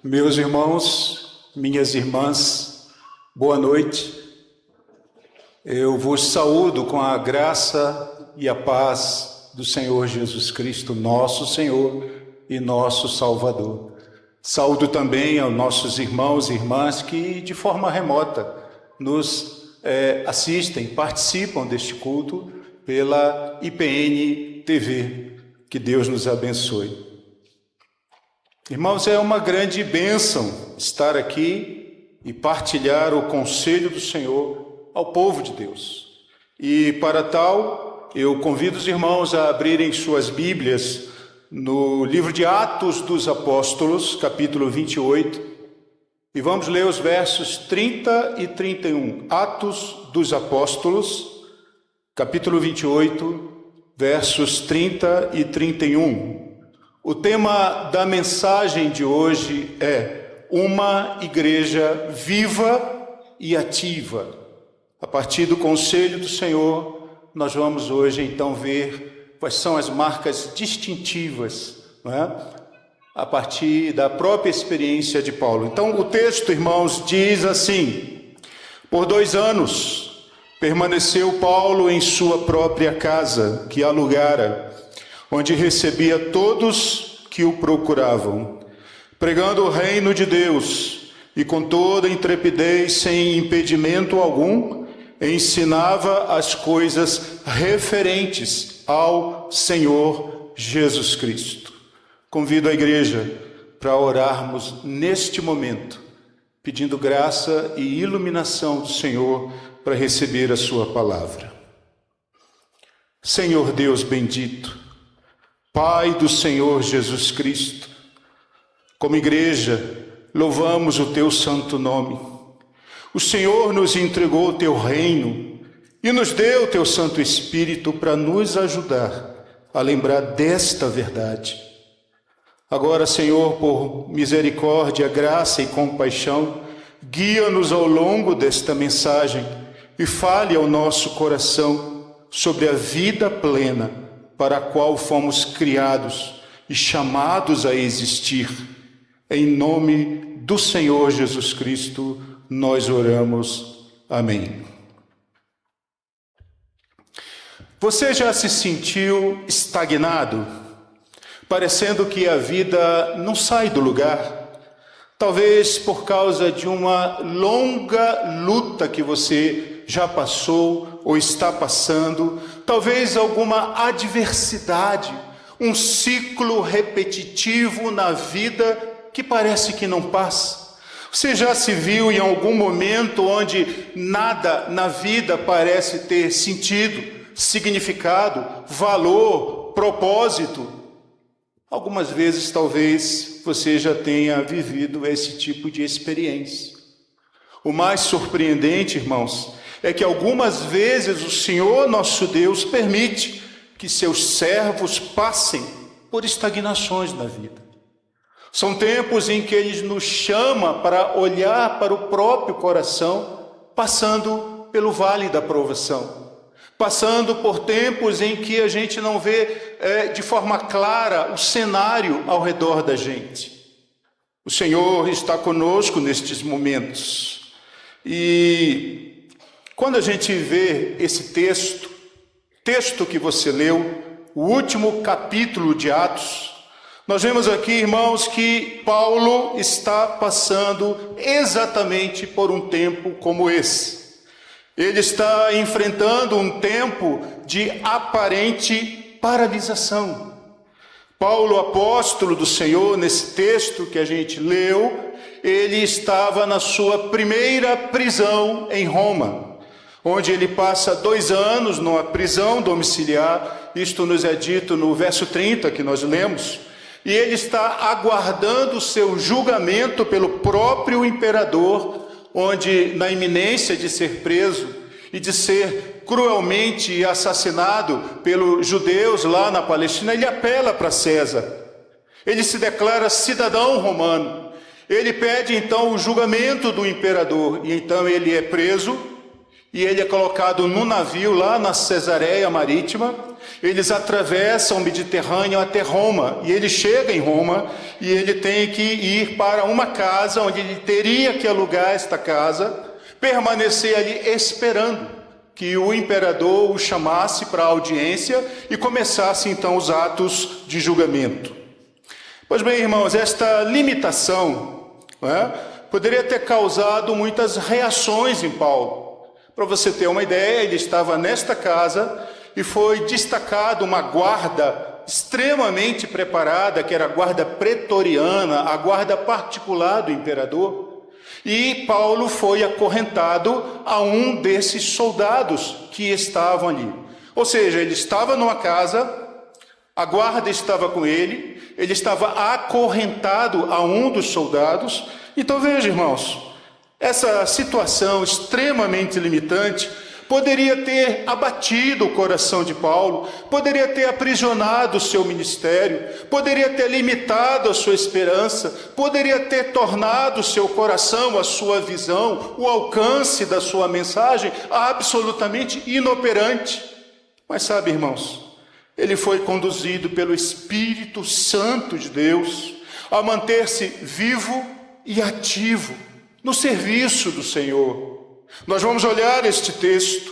Meus irmãos, minhas irmãs, boa noite. Eu vos saúdo com a graça e a paz do Senhor Jesus Cristo, nosso Senhor e nosso Salvador. Saúdo também aos nossos irmãos e irmãs que de forma remota nos assistem, participam deste culto pela IPN TV. Que Deus nos abençoe. Irmãos, é uma grande bênção estar aqui e partilhar o conselho do Senhor ao povo de Deus. E para tal, eu convido os irmãos a abrirem suas Bíblias no livro de Atos dos Apóstolos, capítulo 28, e vamos ler os versos 30 e 31. Atos dos Apóstolos, capítulo 28, versos 30 e 31. O tema da mensagem de hoje é uma igreja viva e ativa. A partir do conselho do Senhor, nós vamos hoje então ver quais são as marcas distintivas, não é? A partir da própria experiência de Paulo. Então o texto, irmãos, diz assim: por 2 anos permaneceu Paulo em sua própria casa, que alugara, onde recebia todos que o procuravam, pregando o reino de Deus, e com toda intrepidez, sem impedimento algum, ensinava as coisas referentes ao Senhor Jesus Cristo. Convido a igreja para orarmos neste momento, pedindo graça e iluminação do Senhor para receber a sua palavra. Senhor Deus bendito, Pai do Senhor Jesus Cristo, como igreja, louvamos o Teu santo nome. O Senhor nos entregou o Teu reino e nos deu o Teu Santo Espírito para nos ajudar a lembrar desta verdade. Agora, Senhor, por misericórdia, graça e compaixão, guia-nos ao longo desta mensagem e fale ao nosso coração sobre a vida plena para a qual fomos criados e chamados a existir. Em nome do Senhor Jesus Cristo, nós oramos. Amém. Você já se sentiu estagnado, parecendo que a vida não sai do lugar? Talvez por causa de uma longa luta que você já passou ou está passando, talvez alguma adversidade, um ciclo repetitivo na vida que parece que não passa. Você já se viu em algum momento onde nada na vida parece ter sentido, significado, valor, propósito? Algumas vezes talvez você já tenha vivido esse tipo de experiência. O mais surpreendente, irmãos, é que algumas vezes o Senhor nosso Deus permite que seus servos passem por estagnações na vida. São tempos em que Ele nos chama para olhar para o próprio coração, passando pelo vale da provação, passando por tempos em que a gente não vê de forma clara o cenário ao redor da gente. O Senhor está conosco nestes momentos. E quando a gente vê esse texto que você leu, o último capítulo de Atos, nós vemos aqui, irmãos, que Paulo está passando exatamente por um tempo como esse. Ele está enfrentando um tempo de aparente paralisação. Paulo, apóstolo do Senhor, nesse texto que a gente leu, ele estava na sua primeira prisão em Roma, onde ele passa 2 anos numa prisão domiciliar. Isto nos é dito no verso 30 que nós lemos. E ele está aguardando o seu julgamento pelo próprio imperador, onde, na iminência de ser preso e de ser cruelmente assassinado pelos judeus lá na Palestina, ele apela para César. Ele se declara cidadão romano. Ele pede então o julgamento do imperador, e então ele é preso, e ele é colocado num navio lá na Cesareia Marítima, eles atravessam o Mediterrâneo até Roma, e ele chega em Roma, e ele tem que ir para uma casa, onde ele teria que alugar esta casa, permanecer ali esperando que o imperador o chamasse para a audiência e começasse então os atos de julgamento. Pois bem, irmãos, esta limitação, poderia ter causado muitas reações em Paulo. Para você ter uma ideia, ele estava nesta casa e foi destacado uma guarda extremamente preparada, que era a guarda pretoriana, a guarda particular do imperador. E Paulo foi acorrentado a um desses soldados que estavam ali. Ou seja, ele estava numa casa, a guarda estava com ele estava acorrentado a um dos soldados. Então veja, irmãos, essa situação extremamente limitante poderia ter abatido o coração de Paulo, poderia ter aprisionado o seu ministério, poderia ter limitado a sua esperança, poderia ter tornado o seu coração, a sua visão, o alcance da sua mensagem absolutamente inoperante. Mas sabe, irmãos, ele foi conduzido pelo Espírito Santo de Deus a manter-se vivo e ativo no serviço do Senhor. Nós vamos olhar este texto,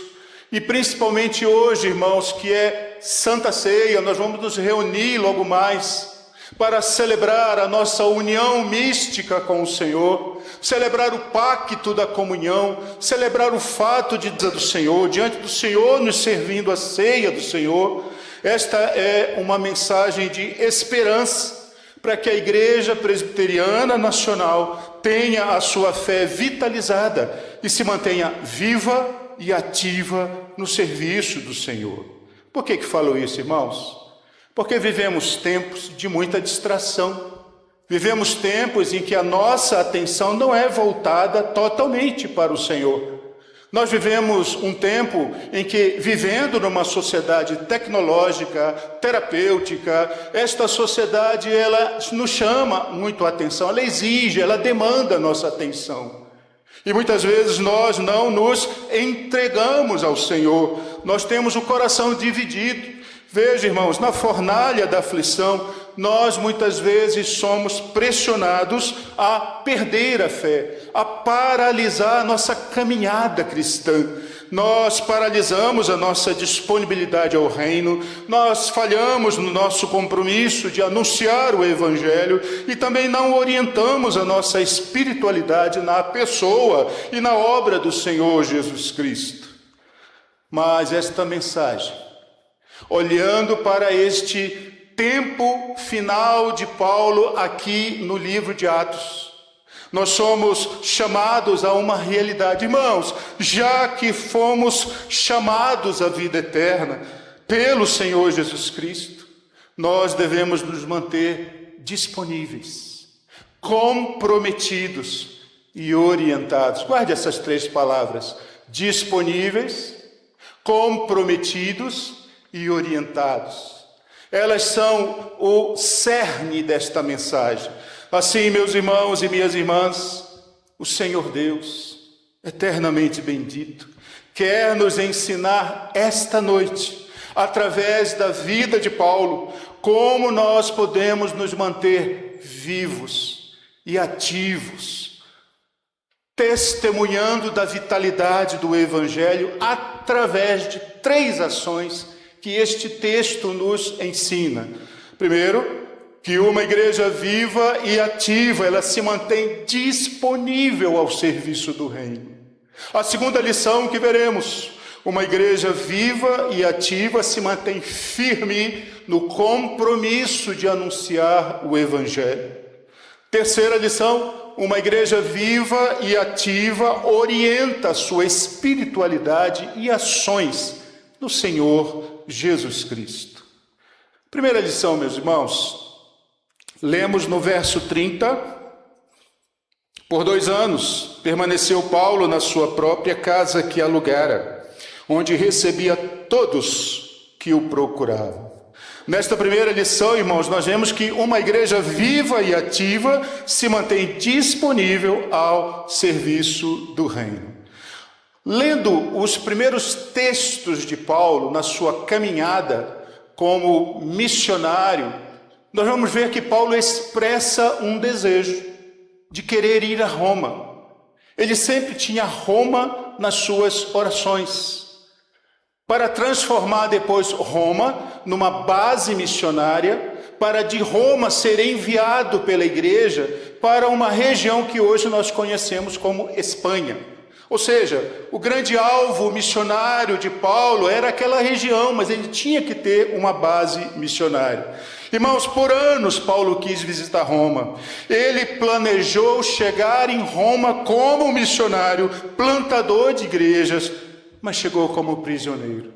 e principalmente hoje, irmãos, que é Santa Ceia, nós vamos nos reunir logo mais para celebrar a nossa união mística com o Senhor, celebrar o pacto da comunhão, celebrar o fato de do Senhor, diante do Senhor nos servindo a ceia do Senhor. Esta é uma mensagem de esperança para que a Igreja Presbiteriana Nacional tenha a sua fé vitalizada e se mantenha viva e ativa no serviço do Senhor. Por que falo isso, irmãos? Porque vivemos tempos de muita distração. Vivemos tempos em que a nossa atenção não é voltada totalmente para o Senhor. Nós vivemos um tempo em que, vivendo numa sociedade tecnológica, terapêutica, esta sociedade ela nos chama muito a atenção, ela exige, ela demanda a nossa atenção. E muitas vezes nós não nos entregamos ao Senhor, nós temos o coração dividido. Veja, irmãos, na fornalha da aflição, nós muitas vezes somos pressionados a perder a fé, a paralisar a nossa caminhada cristã. Nós paralisamos a nossa disponibilidade ao reino, nós falhamos no nosso compromisso de anunciar o Evangelho e também não orientamos a nossa espiritualidade na pessoa e na obra do Senhor Jesus Cristo. Mas esta mensagem, olhando para este tempo final de Paulo aqui no livro de Atos, nós somos chamados a uma realidade. Irmãos, já que fomos chamados à vida eterna pelo Senhor Jesus Cristo, nós devemos nos manter disponíveis, comprometidos e orientados. Guarde essas três palavras: disponíveis, comprometidos e orientados. Elas são o cerne desta mensagem. Assim, meus irmãos e minhas irmãs, o Senhor Deus, eternamente bendito, quer nos ensinar esta noite, através da vida de Paulo, como nós podemos nos manter vivos e ativos, testemunhando da vitalidade do Evangelho através de três ações que este texto nos ensina. Primeiro, que uma igreja viva e ativa, ela se mantém disponível ao serviço do reino. A segunda lição que veremos: uma igreja viva e ativa se mantém firme no compromisso de anunciar o Evangelho. Terceira lição: uma igreja viva e ativa orienta a sua espiritualidade e ações no Senhor Jesus Cristo. Primeira lição, meus irmãos, lemos no verso 30, por 2 anos permaneceu Paulo na sua própria casa que alugara, onde recebia todos que o procuravam. Nesta primeira lição, irmãos, nós vemos que uma igreja viva e ativa se mantém disponível ao serviço do reino. Lendo os primeiros textos de Paulo na sua caminhada como missionário, nós vamos ver que Paulo expressa um desejo de querer ir a Roma. Ele sempre tinha Roma nas suas orações, para transformar depois Roma numa base missionária, para de Roma ser enviado pela igreja para uma região que hoje nós conhecemos como Espanha. Ou seja, o grande alvo missionário de Paulo era aquela região, mas ele tinha que ter uma base missionária. Irmãos, por anos Paulo quis visitar Roma. Ele planejou chegar em Roma como missionário, plantador de igrejas, mas chegou como prisioneiro.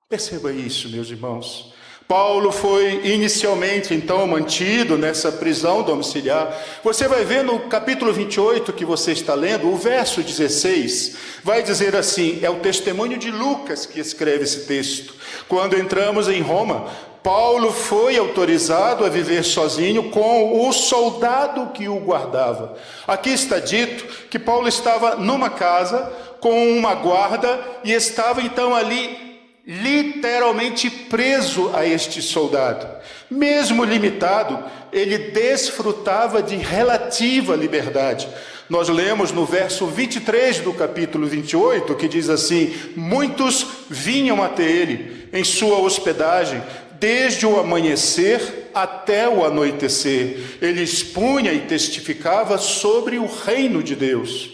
Perceba isso, meus irmãos. Paulo foi inicialmente, então, mantido nessa prisão domiciliar. Você vai ver no capítulo 28 que você está lendo, o verso 16, vai dizer assim, é o testemunho de Lucas que escreve esse texto. Quando entramos em Roma, Paulo foi autorizado a viver sozinho com o soldado que o guardava. Aqui está dito que Paulo estava numa casa com uma guarda e estava então ali literalmente preso a este soldado. Mesmo limitado, ele desfrutava de relativa liberdade. Nós lemos no verso 23 do capítulo 28, que diz assim, muitos vinham até ele em sua hospedagem, desde o amanhecer até o anoitecer. Ele expunha e testificava sobre o reino de Deus.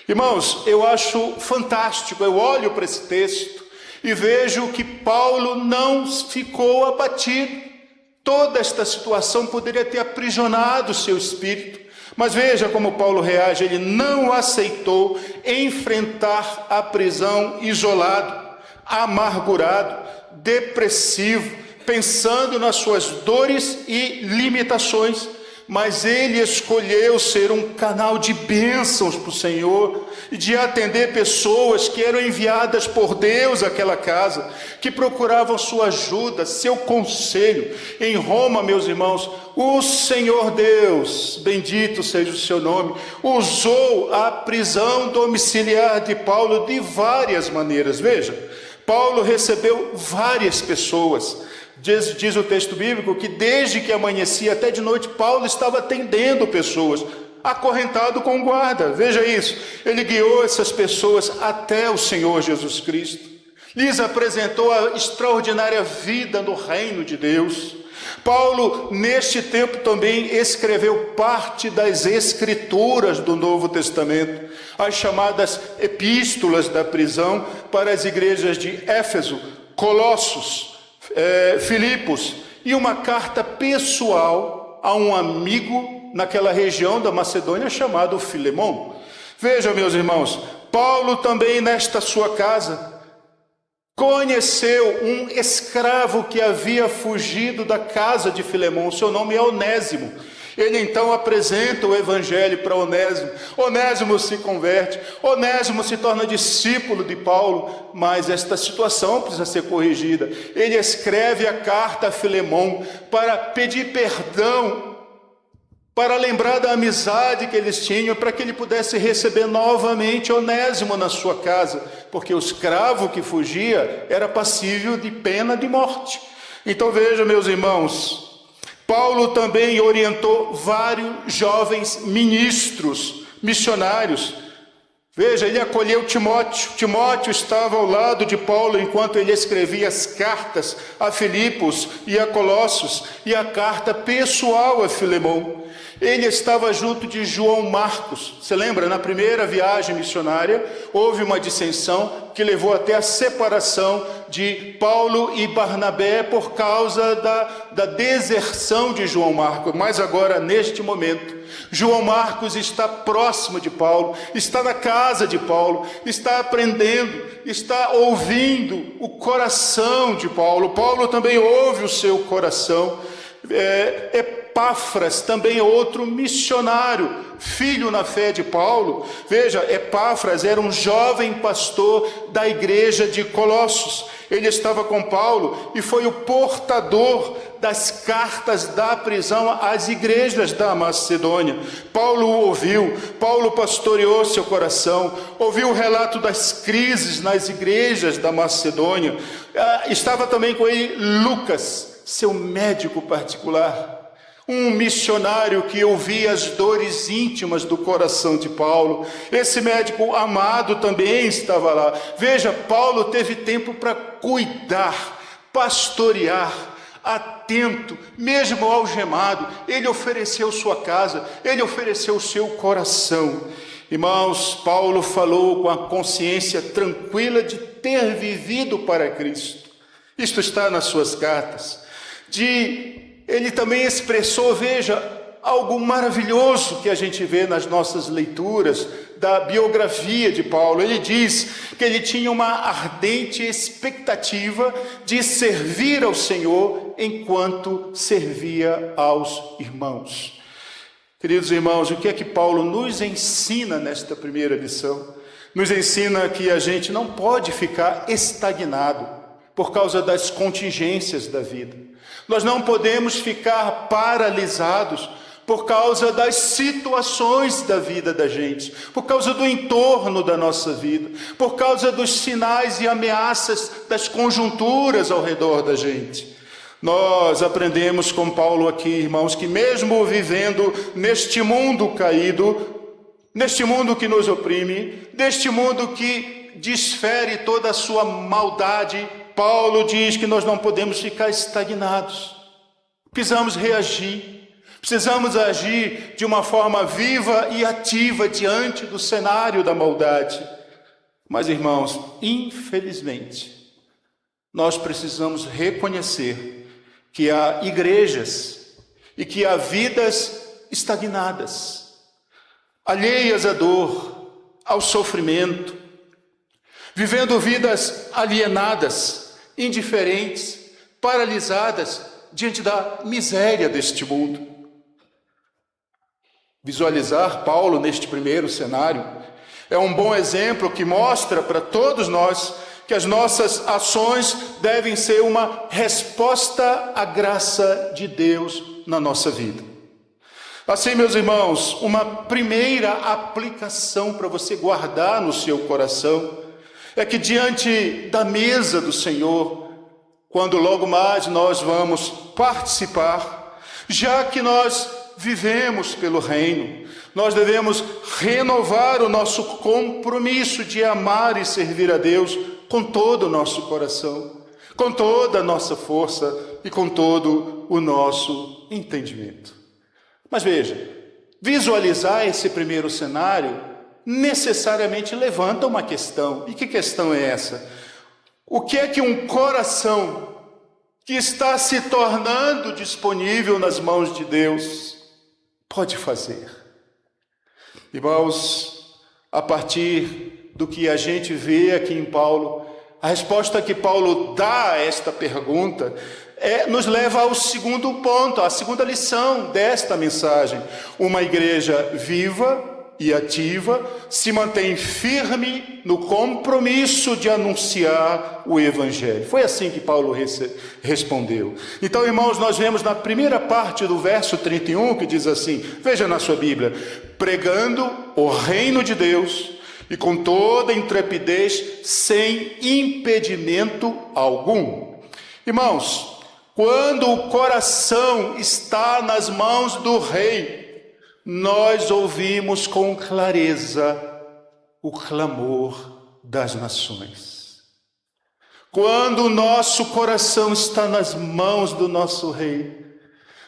Irmãos, eu acho fantástico, eu olho para esse texto e vejo que Paulo não ficou abatido. Toda esta situação poderia ter aprisionado o seu espírito, mas veja como Paulo reage, ele não aceitou enfrentar a prisão isolado, amargurado, depressivo, pensando nas suas dores e limitações, mas ele escolheu ser um canal de bênçãos para o Senhor, e de atender pessoas que eram enviadas por Deus àquela casa, que procuravam sua ajuda, seu conselho. Em Roma, meus irmãos, o Senhor Deus, bendito seja o seu nome, usou a prisão domiciliar de Paulo de várias maneiras. Veja, Paulo recebeu várias pessoas. Diz o texto bíblico que desde que amanhecia até de noite, Paulo estava atendendo pessoas, acorrentado com guarda. Veja isso, ele guiou essas pessoas até o Senhor Jesus Cristo, lhes apresentou a extraordinária vida no reino de Deus. Paulo, neste tempo, também escreveu parte das escrituras do Novo Testamento, as chamadas epístolas da prisão, para as igrejas de Éfeso, Colossos, Filipos, e uma carta pessoal a um amigo naquela região da Macedônia chamado Filemão. Veja, meus irmãos, Paulo também nesta sua casa conheceu um escravo que havia fugido da casa de Filemão. Seu nome é Onésimo. Ele então apresenta o evangelho para Onésimo. Onésimo se converte, Onésimo se torna discípulo de Paulo, mas esta situação precisa ser corrigida. Ele escreve a carta a Filemão para pedir perdão, para lembrar da amizade que eles tinham, para que ele pudesse receber novamente Onésimo na sua casa, porque o escravo que fugia era passível de pena de morte. Então veja, meus irmãos, Paulo também orientou vários jovens ministros, missionários. Veja, ele acolheu Timóteo. Timóteo estava ao lado de Paulo enquanto ele escrevia as cartas a Filipos e a Colossos e a carta pessoal a Filemão. Ele estava junto de João Marcos. Você lembra, na primeira viagem missionária, houve uma dissensão que levou até a separação de Paulo e Barnabé por causa da deserção de João Marcos. Mas agora, neste momento, João Marcos está próximo de Paulo, está na casa de Paulo, está aprendendo, está ouvindo o coração de Paulo. Paulo também ouve o seu coração. Epáfras também é outro missionário, filho na fé de Paulo. Veja, Epáfras era um jovem pastor da igreja de Colossos. Ele estava com Paulo e foi o portador das cartas da prisão às igrejas da Macedônia. Paulo o ouviu, Paulo pastoreou seu coração, ouviu o relato das crises nas igrejas da Macedônia. Estava também com ele Lucas, seu médico particular, um missionário que ouvia as dores íntimas do coração de Paulo. Esse médico amado também estava lá. Veja, Paulo teve tempo para cuidar, pastorear, atento, mesmo algemado. Ele ofereceu sua casa, ele ofereceu o seu coração. Irmãos, Paulo falou com a consciência tranquila de ter vivido para Cristo. Isto está nas suas cartas. Ele também expressou, veja, algo maravilhoso que a gente vê nas nossas leituras da biografia de Paulo. Ele diz que ele tinha uma ardente expectativa de servir ao Senhor enquanto servia aos irmãos. Queridos irmãos, o que é que Paulo nos ensina nesta primeira lição? Nos ensina que a gente não pode ficar estagnado por causa das contingências da vida. Nós não podemos ficar paralisados por causa das situações da vida da gente, por causa do entorno da nossa vida, por causa dos sinais e ameaças das conjunturas ao redor da gente. Nós aprendemos com Paulo aqui, irmãos, que mesmo vivendo neste mundo caído, neste mundo que nos oprime, neste mundo que desfere toda a sua maldade, Paulo diz que nós não podemos ficar estagnados. Precisamos reagir. Precisamos agir de uma forma viva e ativa diante do cenário da maldade. Mas, irmãos, infelizmente, nós precisamos reconhecer que há igrejas e que há vidas estagnadas, alheias à dor, ao sofrimento, vivendo vidas alienadas, indiferentes, paralisadas diante da miséria deste mundo. Visualizar Paulo neste primeiro cenário é um bom exemplo que mostra para todos nós que as nossas ações devem ser uma resposta à graça de Deus na nossa vida. Assim, meus irmãos, uma primeira aplicação para você guardar no seu coração é que diante da mesa do Senhor, quando logo mais nós vamos participar, já que nós vivemos pelo reino, nós devemos renovar o nosso compromisso de amar e servir a Deus com todo o nosso coração, com toda a nossa força e com todo o nosso entendimento. Mas veja, visualizar esse primeiro cenário necessariamente levanta uma questão. E que questão é essa? O que é que um coração que está se tornando disponível nas mãos de Deus pode fazer? Irmãos, a partir do que a gente vê aqui em Paulo, a resposta que Paulo dá a esta pergunta nos leva ao segundo ponto, à segunda lição desta mensagem. Uma igreja viva e ativa se mantém firme no compromisso de anunciar o Evangelho. Foi assim que Paulo respondeu. Então, irmãos, nós vemos na primeira parte do verso 31 que diz assim, veja na sua Bíblia, pregando o reino de Deus e com toda intrepidez, sem impedimento algum. Irmãos, quando o coração está nas mãos do Rei, nós ouvimos com clareza o clamor das nações. Quando o nosso coração está nas mãos do nosso Rei,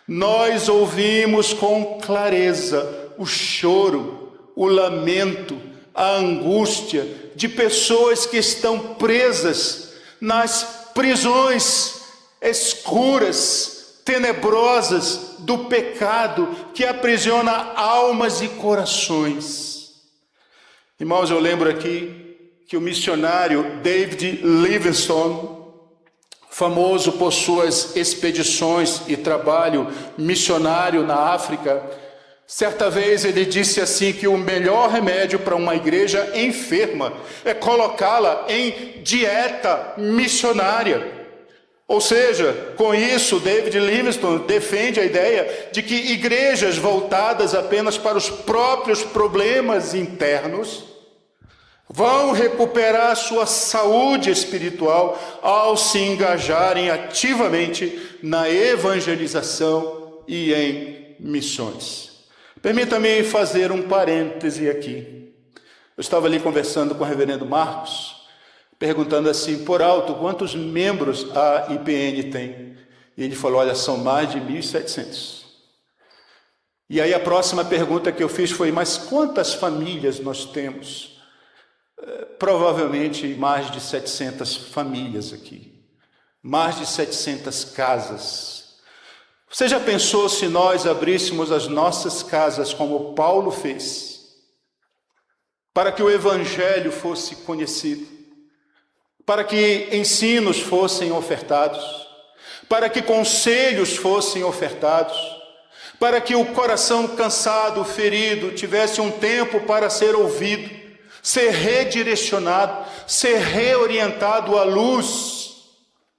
nós ouvimos com clareza o choro, o lamento, a angústia de pessoas que estão presas nas prisões escuras, tenebrosas do pecado que aprisiona almas e corações. Irmãos, eu lembro aqui que o missionário David Livingstone famoso por suas expedições e trabalho missionário na África, certa vez ele disse assim que o melhor remédio para uma igreja enferma é colocá-la em dieta missionária. Ou seja, com isso, David Livingstone defende a ideia de que igrejas voltadas apenas para os próprios problemas internos vão recuperar sua saúde espiritual ao se engajarem ativamente na evangelização e em missões. Permita-me fazer um parêntese aqui. Eu estava ali conversando com o reverendo Marcos, perguntando assim, por alto, quantos membros a IPN tem? E ele falou, olha, são mais de 1.700. E aí a próxima pergunta que eu fiz foi, mas quantas famílias nós temos? Provavelmente mais de 700 famílias aqui. Mais de 700 casas. Você já pensou se nós abríssemos as nossas casas como Paulo fez? Para que o evangelho fosse conhecido? Para que ensinos fossem ofertados, para que conselhos fossem ofertados, para que o coração cansado, ferido, tivesse um tempo para ser ouvido, ser redirecionado, ser reorientado à luz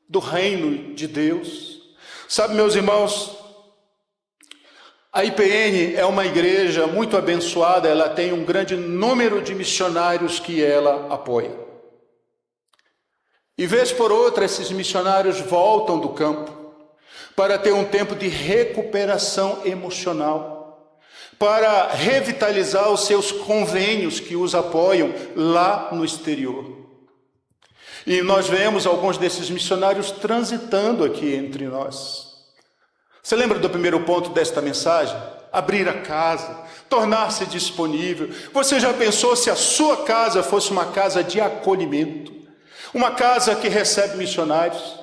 do reino de Deus. Sabe, meus irmãos, a IPN é uma igreja muito abençoada, ela tem um grande número de missionários que ela apoia. E vez por outra, esses missionários voltam do campo para ter um tempo de recuperação emocional, para revitalizar os seus convênios que os apoiam lá no exterior. E nós vemos alguns desses missionários transitando aqui entre nós. Você lembra do primeiro ponto desta mensagem? Abrir a casa, tornar-se disponível. Você já pensou se a sua casa fosse uma casa de acolhimento? Uma casa que recebe missionários?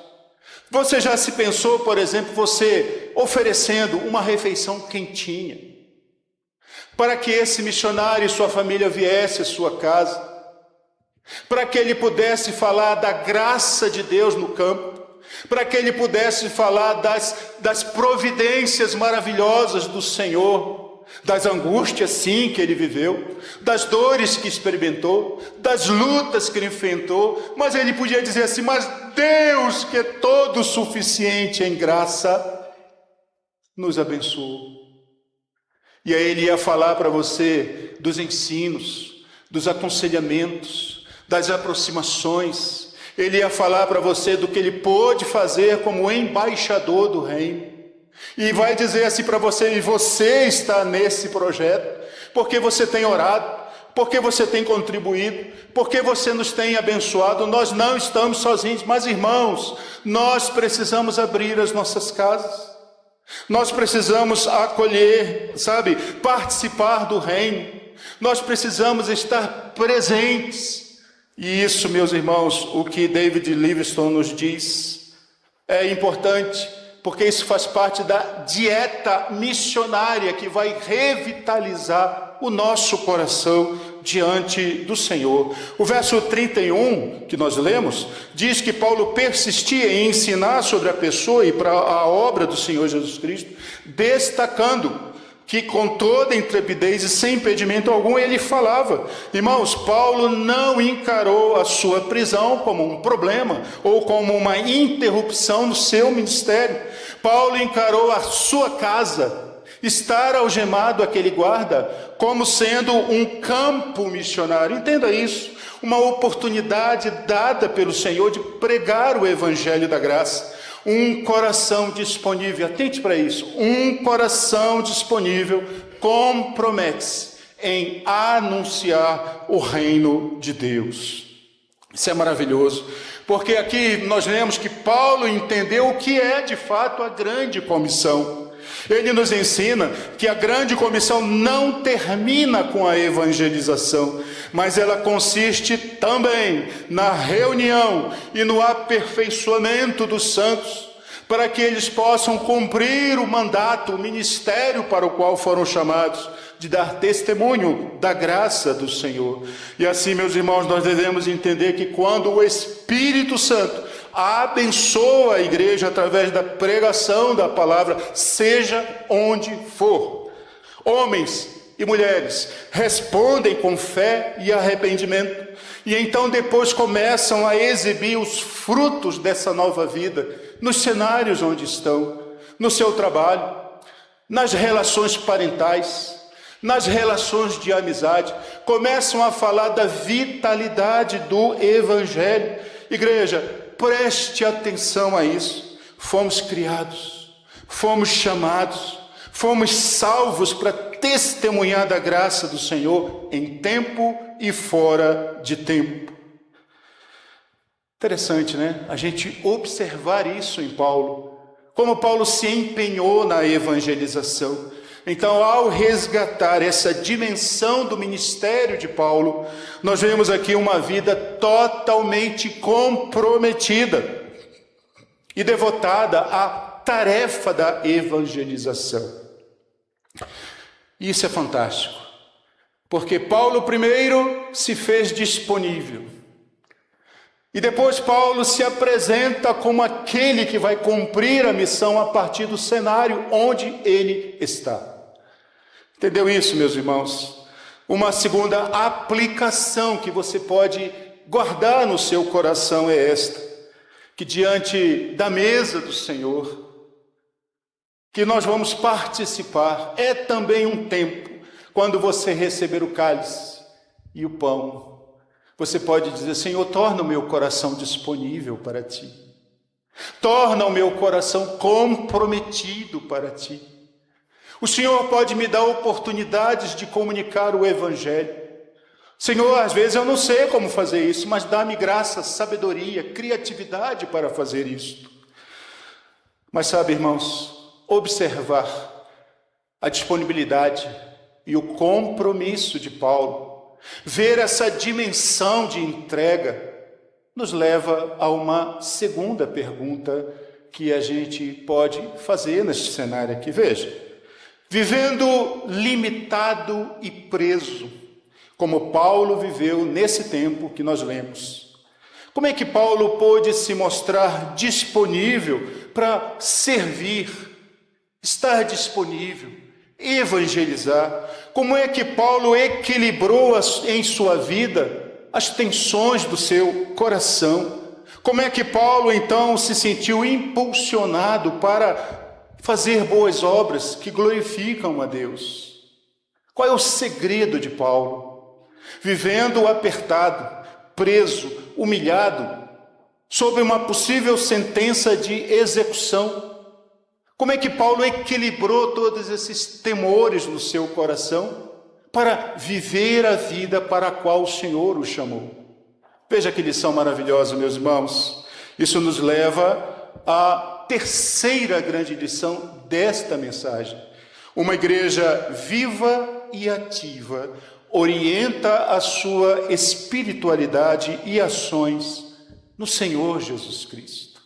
Você já se pensou, por exemplo, você oferecendo uma refeição quentinha para que esse missionário e sua família viesse à sua casa, para que ele pudesse falar da graça de Deus no campo, para que ele pudesse falar das providências maravilhosas do Senhor, das angústias, sim, que ele viveu, das dores que experimentou, das lutas que ele enfrentou, mas ele podia dizer assim, mas Deus, que é todo suficiente em graça, nos abençoou. E aí ele ia falar para você dos ensinos, dos aconselhamentos, das aproximações. Ele ia falar para você do que ele pôde fazer como embaixador do reino. E vai dizer assim para você, e você está nesse projeto, porque você tem orado, porque você tem contribuído, porque você nos tem abençoado. Nós não estamos sozinhos, mas irmãos, nós precisamos abrir as nossas casas. Nós precisamos acolher, sabe, participar do reino. Nós precisamos estar presentes. E isso, meus irmãos, o que David Livingstone nos diz, é importante, porque isso faz parte da dieta missionária que vai revitalizar o nosso coração diante do Senhor. O verso 31, que nós lemos, diz que Paulo persistia em ensinar sobre a pessoa e para a obra do Senhor Jesus Cristo, destacando que com toda intrepidez e sem impedimento algum ele falava. Irmãos, Paulo não encarou a sua prisão como um problema ou como uma interrupção no seu ministério. Paulo encarou a sua casa, estar algemado aquele guarda, como sendo um campo missionário. Entenda isso, uma oportunidade dada pelo Senhor de pregar o evangelho da graça. Um coração disponível, atente para isso, um coração disponível compromete-se em anunciar o reino de Deus. Isso é maravilhoso, porque aqui nós vemos que Paulo entendeu o que é de fato a grande comissão. Ele nos ensina que a grande comissão não termina com a evangelização, mas ela consiste também na reunião e no aperfeiçoamento dos santos, para que eles possam cumprir o mandato, o ministério para o qual foram chamados, de dar testemunho da graça do Senhor. E assim, meus irmãos, nós devemos entender que quando o Espírito Santo abençoa a igreja através da pregação da palavra, seja onde for. Homens e mulheres respondem com fé e arrependimento, e então depois começam a exibir os frutos dessa nova vida nos cenários onde estão, no seu trabalho, nas relações parentais, nas relações de amizade, começam a falar da vitalidade do Evangelho. Igreja, preste atenção a isso. Fomos criados, fomos chamados, fomos salvos para testemunhar da graça do Senhor em tempo e fora de tempo. Interessante, né? A gente observar isso em Paulo, como Paulo se empenhou na evangelização. Então, ao resgatar essa dimensão do ministério de Paulo, nós vemos aqui uma vida totalmente comprometida e devotada à tarefa da evangelização. Isso é fantástico, porque Paulo primeiro se fez disponível, e depois Paulo se apresenta como aquele que vai cumprir a missão a partir do cenário onde ele está. Entendeu isso, meus irmãos? Uma segunda aplicação que você pode guardar no seu coração é esta: que diante da mesa do Senhor, que nós vamos participar, é também um tempo, quando você receber o cálice e o pão, você pode dizer: Senhor, torna o meu coração disponível para Ti. Torna o meu coração comprometido para Ti. O Senhor pode me dar oportunidades de comunicar o Evangelho. Senhor, às vezes eu não sei como fazer isso, mas dá-me graça, sabedoria, criatividade para fazer isto. Mas sabe, irmãos, observar a disponibilidade e o compromisso de Paulo, ver essa dimensão de entrega, nos leva a uma segunda pergunta que a gente pode fazer neste cenário aqui. Veja, vivendo limitado e preso, como Paulo viveu nesse tempo que nós lemos, como é que Paulo pôde se mostrar disponível para servir, estar disponível, evangelizar? Como é que Paulo equilibrou em sua vida as tensões do seu coração? Como é que Paulo então se sentiu impulsionado para fazer boas obras que glorificam a Deus? Qual é o segredo de Paulo? Vivendo apertado, preso, humilhado, sob uma possível sentença de execução. Como é que Paulo equilibrou todos esses temores no seu coração para viver a vida para a qual o Senhor o chamou? Veja que lição maravilhosa, meus irmãos. Isso nos leva à terceira grande lição desta mensagem. Uma igreja viva e ativa orienta a sua espiritualidade e ações no Senhor Jesus Cristo.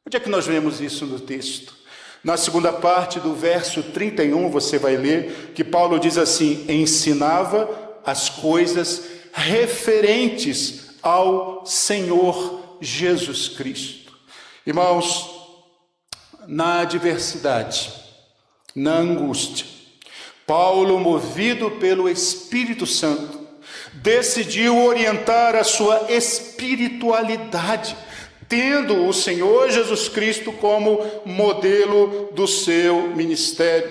Onde é que nós vemos isso no texto? Na segunda parte do verso 31, você vai ler que Paulo diz assim: ensinava as coisas referentes ao Senhor Jesus Cristo. Irmãos, na adversidade, na angústia, Paulo, movido pelo Espírito Santo, decidiu orientar a sua espiritualidade, tendo o Senhor Jesus Cristo como modelo do seu ministério.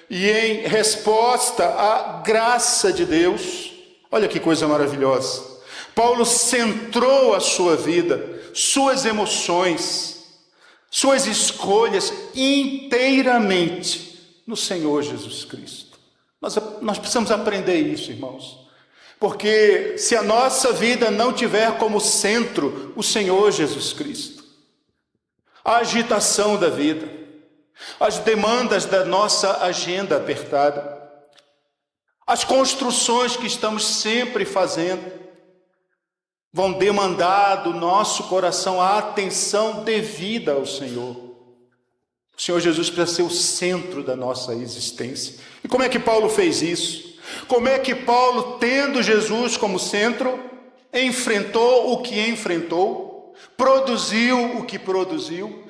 E em resposta à graça de Deus, olha que coisa maravilhosa, Paulo centrou a sua vida, suas emoções, suas escolhas inteiramente no Senhor Jesus Cristo. Nós precisamos aprender isso, irmãos, porque se a nossa vida não tiver como centro o Senhor Jesus Cristo, a agitação da vida, as demandas da nossa agenda apertada, as construções que estamos sempre fazendo, vão demandar do nosso coração a atenção devida ao Senhor. O Senhor Jesus precisa ser o centro da nossa existência. E como é que Paulo fez isso? Como é que Paulo, tendo Jesus como centro, enfrentou o que enfrentou? produziu o que produziu,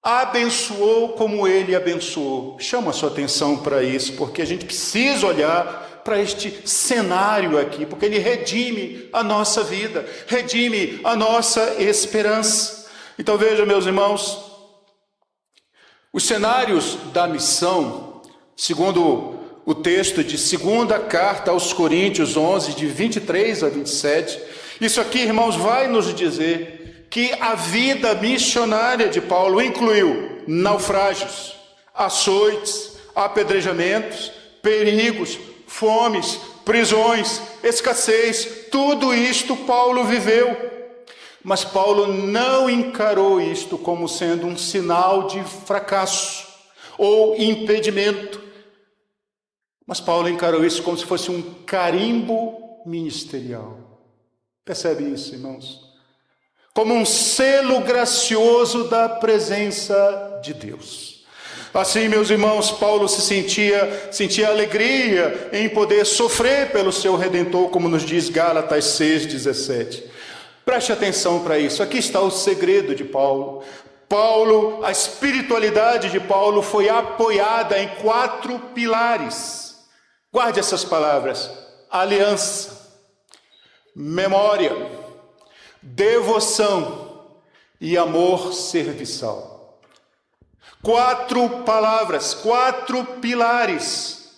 abençoou como ele abençoou. Chama a sua atenção para isso, porque a gente precisa olhar para este cenário aqui, porque ele redime a nossa vida, redime a nossa esperança. Então veja, meus irmãos, os cenários da missão, segundo o texto de 2ª carta aos Coríntios 11, de 23 a 27, isso aqui, irmãos, vai nos dizer que a vida missionária de Paulo incluiu naufrágios, açoites, apedrejamentos, perigos, fomes, prisões, escassez, tudo isto Paulo viveu. Mas Paulo não encarou isto como sendo um sinal de fracasso ou impedimento. Mas Paulo encarou isso como se fosse um carimbo ministerial. Percebe isso, irmãos? Como um selo gracioso da presença de Deus. Assim, meus irmãos, Paulo sentia alegria em poder sofrer pelo seu Redentor, como nos diz Gálatas 6,17. Preste atenção para isso. Aqui está o segredo de Paulo. A espiritualidade de Paulo foi apoiada em 4 pilares. Guarde essas palavras: aliança, memória, devoção e amor serviçal. 4 palavras, 4 pilares,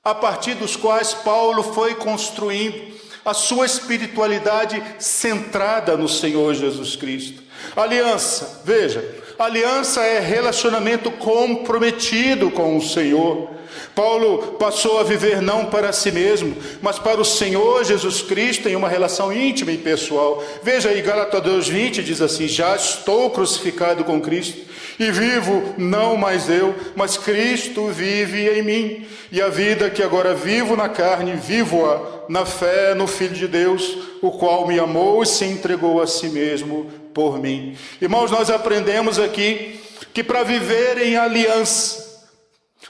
a partir dos quais Paulo foi construindo a sua espiritualidade centrada no Senhor Jesus Cristo. Aliança, veja, aliança é relacionamento comprometido com o Senhor. Paulo passou a viver não para si mesmo, mas para o Senhor Jesus Cristo em uma relação íntima e pessoal. Veja aí, Gálatas 2:20 diz assim: já estou crucificado com Cristo, e vivo não mais eu, mas Cristo vive em mim. E a vida que agora vivo na carne, vivo-a na fé no Filho de Deus, o qual me amou e se entregou a si mesmo por mim. Irmãos, nós aprendemos aqui que para viver em aliança,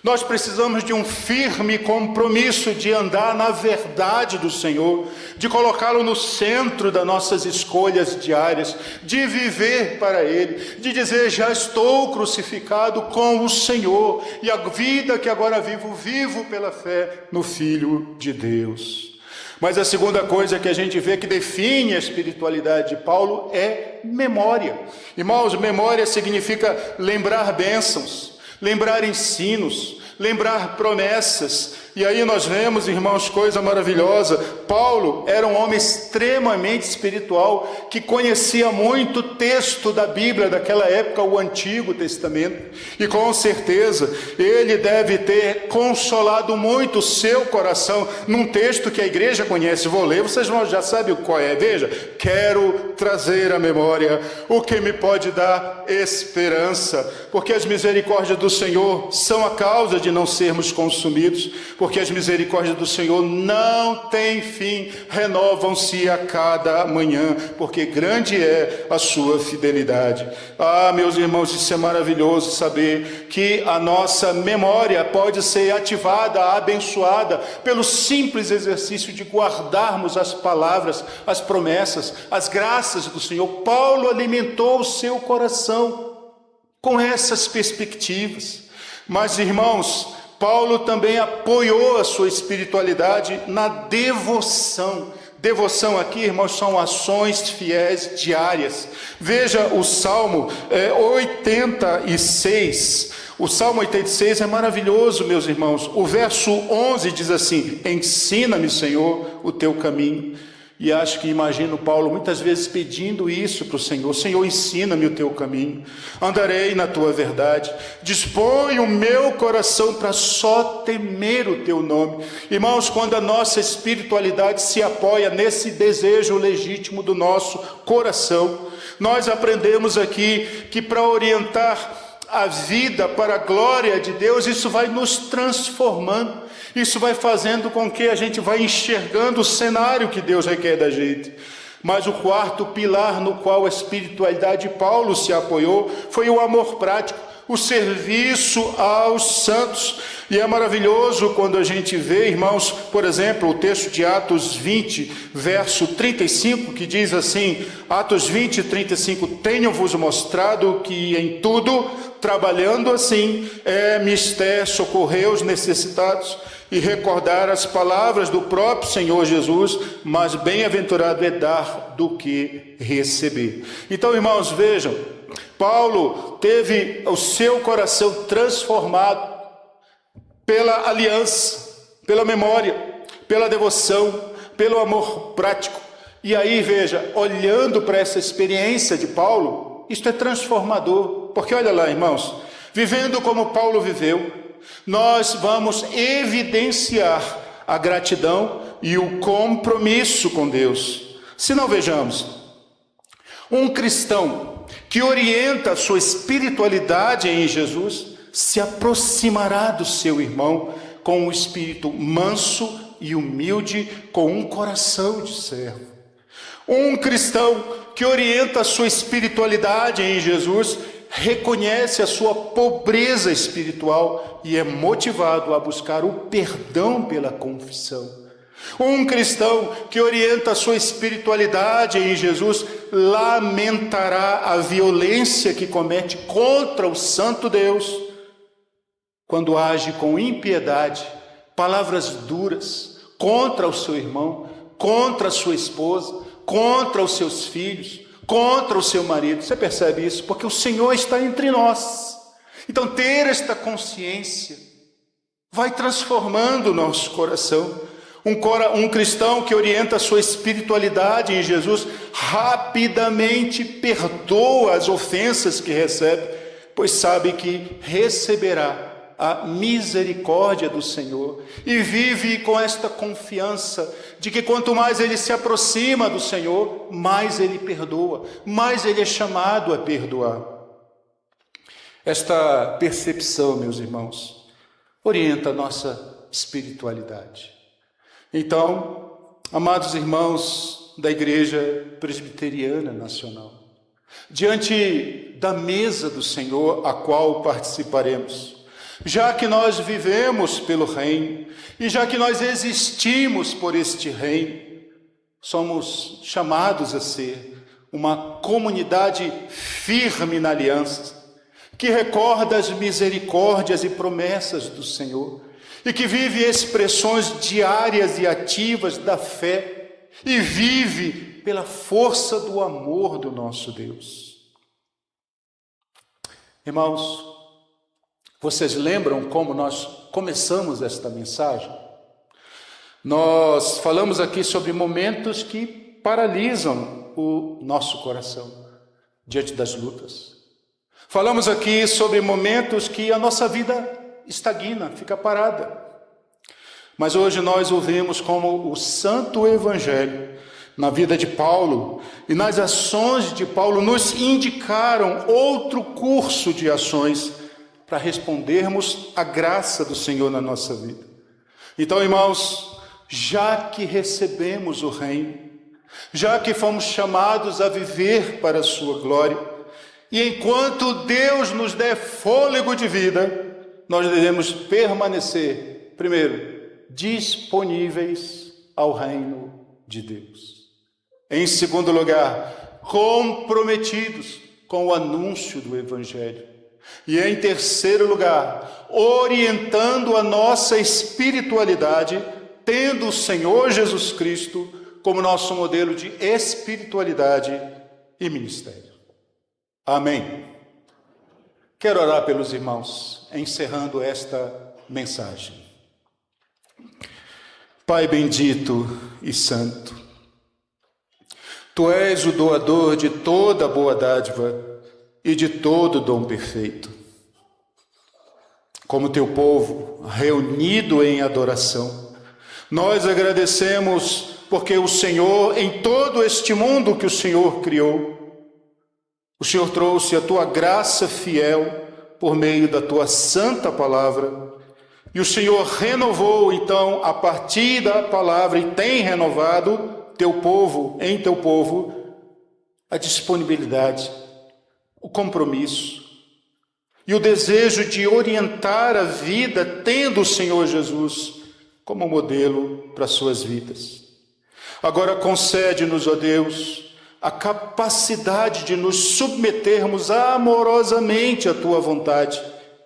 nós precisamos de um firme compromisso de andar na verdade do Senhor, de colocá-lo no centro das nossas escolhas diárias, de viver para Ele, de dizer: já estou crucificado com o Senhor, e a vida que agora vivo, vivo pela fé no Filho de Deus. Mas a segunda coisa que a gente vê que define a espiritualidade de Paulo é memória. Irmãos, memória significa lembrar bênçãos, lembrar ensinos, lembrar promessas. E aí nós vemos, irmãos, coisa maravilhosa. Paulo era um homem extremamente espiritual, que conhecia muito o texto da Bíblia daquela época, o Antigo Testamento, e com certeza ele deve ter consolado muito o seu coração num texto que a igreja conhece. Vou ler, vocês já sabem qual é. Veja: quero trazer à memória o que me pode dar esperança, porque as misericórdias do Senhor são a causa de não sermos consumidos, porque as misericórdias do Senhor não têm fim, renovam-se a cada manhã, porque grande é a sua fidelidade. Ah, meus irmãos, isso é maravilhoso, saber que a nossa memória pode ser ativada, abençoada, pelo simples exercício de guardarmos as palavras, as promessas, as graças do Senhor. Paulo alimentou o seu coração com essas perspectivas. Mas, irmãos, Paulo também apoiou a sua espiritualidade na devoção. Devoção aqui, irmãos, são ações fiéis diárias. Veja o Salmo 86. O Salmo 86 é maravilhoso, meus irmãos. O verso 11 diz assim: ensina-me, Senhor, o teu caminho. E acho que imagino Paulo muitas vezes pedindo isso para o Senhor: Senhor, ensina-me o teu caminho, andarei na tua verdade, dispõe o meu coração para só temer o teu nome. Irmãos, quando a nossa espiritualidade se apoia nesse desejo legítimo do nosso coração, nós aprendemos aqui que para orientar a vida para a glória de Deus, isso vai nos transformando. Isso vai fazendo com que a gente vá enxergando o cenário que Deus requer da gente. Mas o quarto pilar no qual a espiritualidade de Paulo se apoiou foi o amor prático. o serviço aos santos. E é maravilhoso quando a gente vê, irmãos, por exemplo, o texto de Atos 20, verso 35, que diz assim, Atos 20, 35, tenho-vos mostrado que em tudo, trabalhando assim, é mister socorrer os necessitados e recordar as palavras do próprio Senhor Jesus, mas bem-aventurado é dar do que receber. Então, irmãos, vejam, Paulo teve o seu coração transformado pela aliança, pela memória, pela devoção, pelo amor prático. E aí, veja, olhando para essa experiência de Paulo, isto é transformador, porque olha lá, irmãos, vivendo como Paulo viveu, nós vamos evidenciar a gratidão e o compromisso com Deus. Se não, vejamos, um cristão que orienta a sua espiritualidade em Jesus se aproximará do seu irmão com um espírito manso e humilde, com um coração de servo. Um cristão que orienta a sua espiritualidade em Jesus reconhece a sua pobreza espiritual e é motivado a buscar o perdão pela confissão. Um cristão que orienta a sua espiritualidade em Jesus lamentará a violência que comete contra o santo Deus, quando age com impiedade, palavras duras contra o seu irmão, contra a sua esposa, contra os seus filhos, contra o seu marido. Você percebe isso? Porque o Senhor está entre nós. Então, ter esta consciência vai transformando o nosso coração. Um cristão que orienta a sua espiritualidade em Jesus rapidamente perdoa as ofensas que recebe, pois sabe que receberá a misericórdia do Senhor e vive com esta confiança de que quanto mais ele se aproxima do Senhor, mais ele perdoa, mais ele é chamado a perdoar. Esta percepção, meus irmãos, orienta a nossa espiritualidade. Então, amados irmãos da Igreja Presbiteriana Nacional, diante da mesa do Senhor a qual participaremos, já que nós vivemos pelo reino e já que nós existimos por este reino, somos chamados a ser uma comunidade firme na aliança, que recorda as misericórdias e promessas do Senhor e que vive expressões diárias e ativas da fé e vive pela força do amor do nosso Deus. Irmãos, vocês lembram como nós começamos esta mensagem? Nós falamos aqui sobre momentos que paralisam o nosso coração diante das lutas. Falamos aqui sobre momentos que a nossa vida estagna, fica parada. Mas hoje nós ouvimos como o Santo Evangelho, na vida de Paulo e nas ações de Paulo, nos indicaram outro curso de ações para respondermos à graça do Senhor na nossa vida. Então, irmãos, já que recebemos o reino, já que fomos chamados a viver para a sua glória, e enquanto Deus nos der fôlego de vida, nós devemos permanecer, primeiro, disponíveis ao reino de Deus. Em segundo lugar, comprometidos com o anúncio do Evangelho. E em terceiro lugar, orientando a nossa espiritualidade, tendo o Senhor Jesus Cristo como nosso modelo de espiritualidade e ministério. Amém. Quero orar pelos irmãos, encerrando esta mensagem. Pai bendito e santo, Tu és o doador de toda boa dádiva e de todo dom perfeito. Como Teu povo, reunido em adoração, nós agradecemos porque o Senhor, em todo este mundo que o Senhor criou, o Senhor trouxe a Tua graça fiel por meio da Tua santa palavra, e o Senhor renovou então a partir da palavra e tem renovado Teu povo, em Teu povo, a disponibilidade, o compromisso e o desejo de orientar a vida tendo o Senhor Jesus como modelo para suas vidas. Agora concede-nos, ó Deus, a capacidade de nos submetermos amorosamente à Tua vontade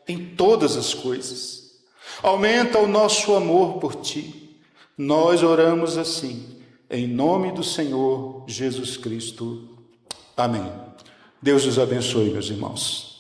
em todas as coisas. Aumenta o nosso amor por Ti. Nós oramos assim, em nome do Senhor Jesus Cristo. Amém. Deus os abençoe, meus irmãos.